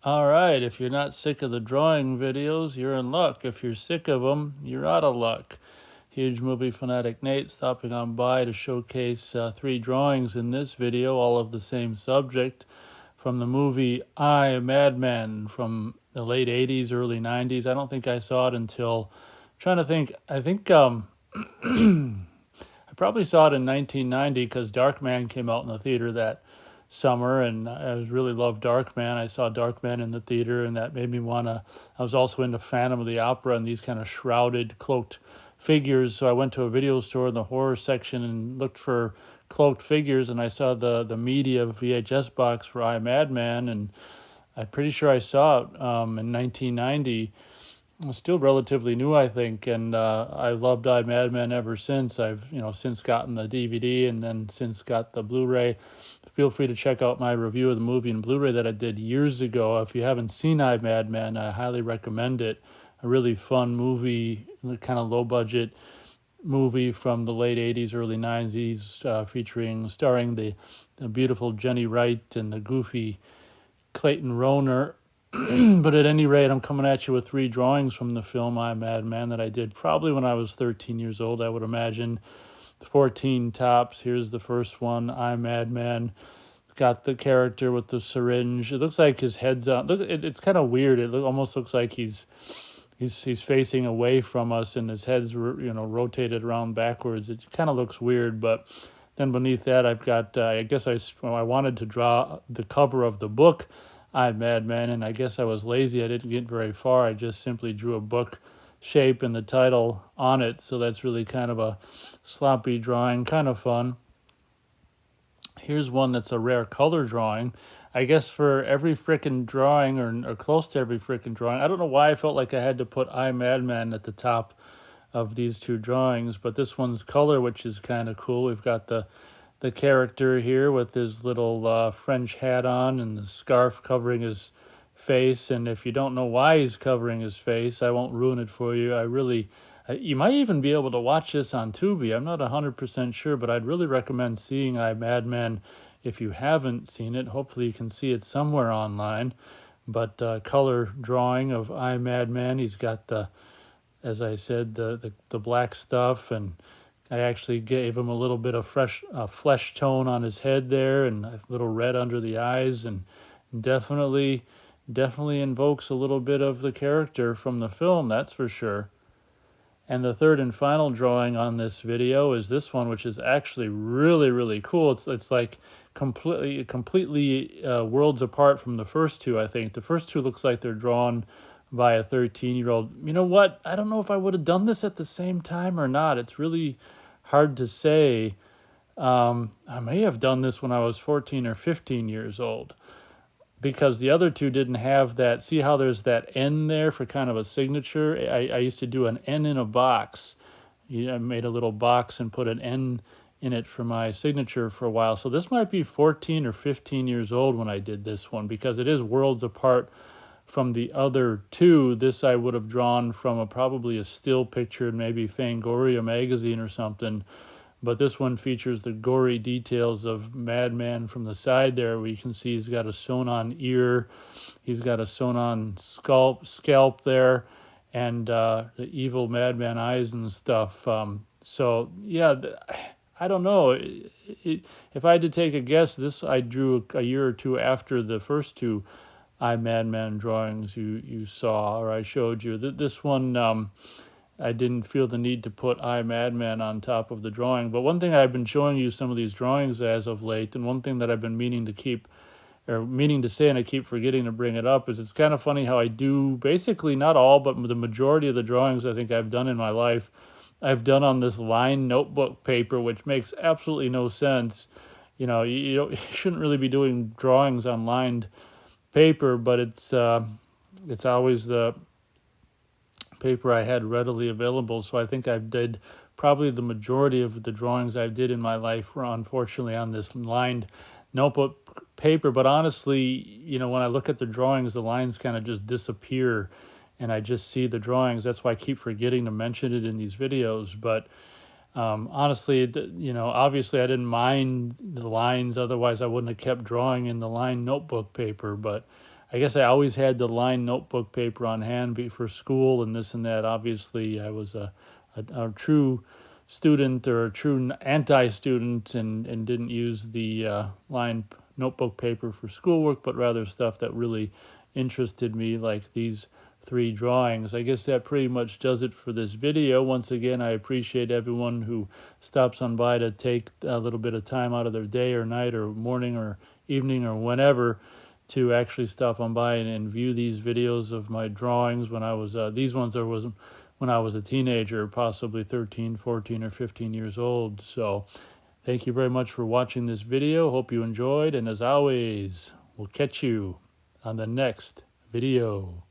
All right, if you're not sick of the drawing videos, you're in luck. If you're sick of them, you're out of luck. Huge movie fanatic Nate stopping on by to showcase three drawings in this video, all of the same subject, from the movie Madman from the late 80s, early 90s. I don't think I saw it until, I'm trying to think, I probably saw it in 1990 because Darkman came out in the theater that summer, and I really loved Darkman. I saw Darkman in the theater, and that made me want to. I was also into Phantom of the Opera and these kind of shrouded, cloaked figures. So I went to a video store in the horror section and looked for cloaked figures, and I saw the media VHS box for Madman, and I'm pretty sure I saw it in 1990. It's still relatively new, I think, and I loved Madman ever since. I've since gotten the DVD and then since got the Blu-ray. Feel free to check out my review of the movie and Blu-ray that I did years ago. If you haven't seen Madman, I highly recommend it. A really fun movie, kind of low budget movie from the late 80s, early 90s, starring the beautiful Jenny Wright and the goofy Clayton Rohner. But at any rate, I'm coming at you with three drawings from the film Madman that I did probably when I was 13 years old, I would imagine. 14 tops. Here's the first one, Madman. Got the character with the syringe. It looks like his head's on. Look, it's kind of weird. Almost looks like he's facing away from us, and his head's rotated around backwards. It kind of looks weird, but then beneath that, I've got. I wanted to draw the cover of the book, I'm Madman, and I guess I was lazy. I didn't get very far. I just simply drew a book shape and the title on it. So that's really kind of a sloppy drawing, kind of fun. Here's one that's a rare color drawing. I guess for every frickin' drawing, or close to every frickin' drawing, I don't know why I felt like I had to put I Madman at the top of these two drawings, but this one's color, which is kind of cool. We've got the character here with his little French hat on and the scarf covering his face. And if you don't know why he's covering his face, I won't ruin it for you. You might even be able to watch this on Tubi. I'm not 100% sure, but I'd really recommend seeing I Madman if you haven't seen it. Hopefully, you can see it somewhere online. But color drawing of I Madman. He's got as I said, the black stuff, and I actually gave him a little bit of fresh flesh tone on his head there, and a little red under the eyes, and definitely, definitely invokes a little bit of the character from the film. That's for sure. And the third and final drawing on this video is this one, which is actually really, really cool. It's like completely worlds apart from the first two. I think the first two looks like they're drawn by a 13-year-old. You know what? I don't know if I would have done this at the same time or not. It's really hard to say. I may have done this when I was 14 or 15 years old, because the other two didn't have that. See how there's that N there for kind of a signature? I used to do an N in a box. I made a little box and put an N in it for my signature for a while. So this might be 14 or 15 years old when I did this one, because it is worlds apart from the other two. This I would have drawn from probably a still picture in maybe Fangoria magazine or something. But this one features the gory details of Madman from the side there, where you can see he's got a sewn-on ear, he's got a sewn-on scalp there, and the evil Madman eyes and stuff. So yeah, I don't know. If I had to take a guess, this I drew a year or two after the first two I Madman drawings you saw, or I showed you. This one, I didn't feel the need to put I Madman on top of the drawing. But one thing I've been showing you some of these drawings as of late, and one thing that I've been meaning to say, and I keep forgetting to bring it up, is it's kind of funny how I do basically not all, but the majority of the drawings I think I've done in my life, I've done on this lined notebook paper, which makes absolutely no sense. You shouldn't really be doing drawings on lined paper, but it's always the paper I had readily available. So I think I did probably the majority of the drawings I did in my life were unfortunately on this lined notebook paper. But honestly, when I look at the drawings, the lines kind of just disappear and I just see the drawings. That's why I keep forgetting to mention it in these videos. But honestly, obviously I didn't mind the lines. Otherwise, I wouldn't have kept drawing in the lined notebook paper. But I guess I always had the lined notebook paper on hand for school and this and that. Obviously, I was a true student or a true anti-student and didn't use the lined notebook paper for schoolwork, but rather stuff that really interested me, like these 3 drawings. I guess that pretty much does it for this video. Once again, I appreciate everyone who stops on by to take a little bit of time out of their day or night or morning or evening or whenever to actually stop on by and view these videos of my drawings when I was, these ones there was when I was a teenager, possibly 13, 14, or 15 years old. So thank you very much for watching this video. Hope you enjoyed, and as always, we'll catch you on the next video.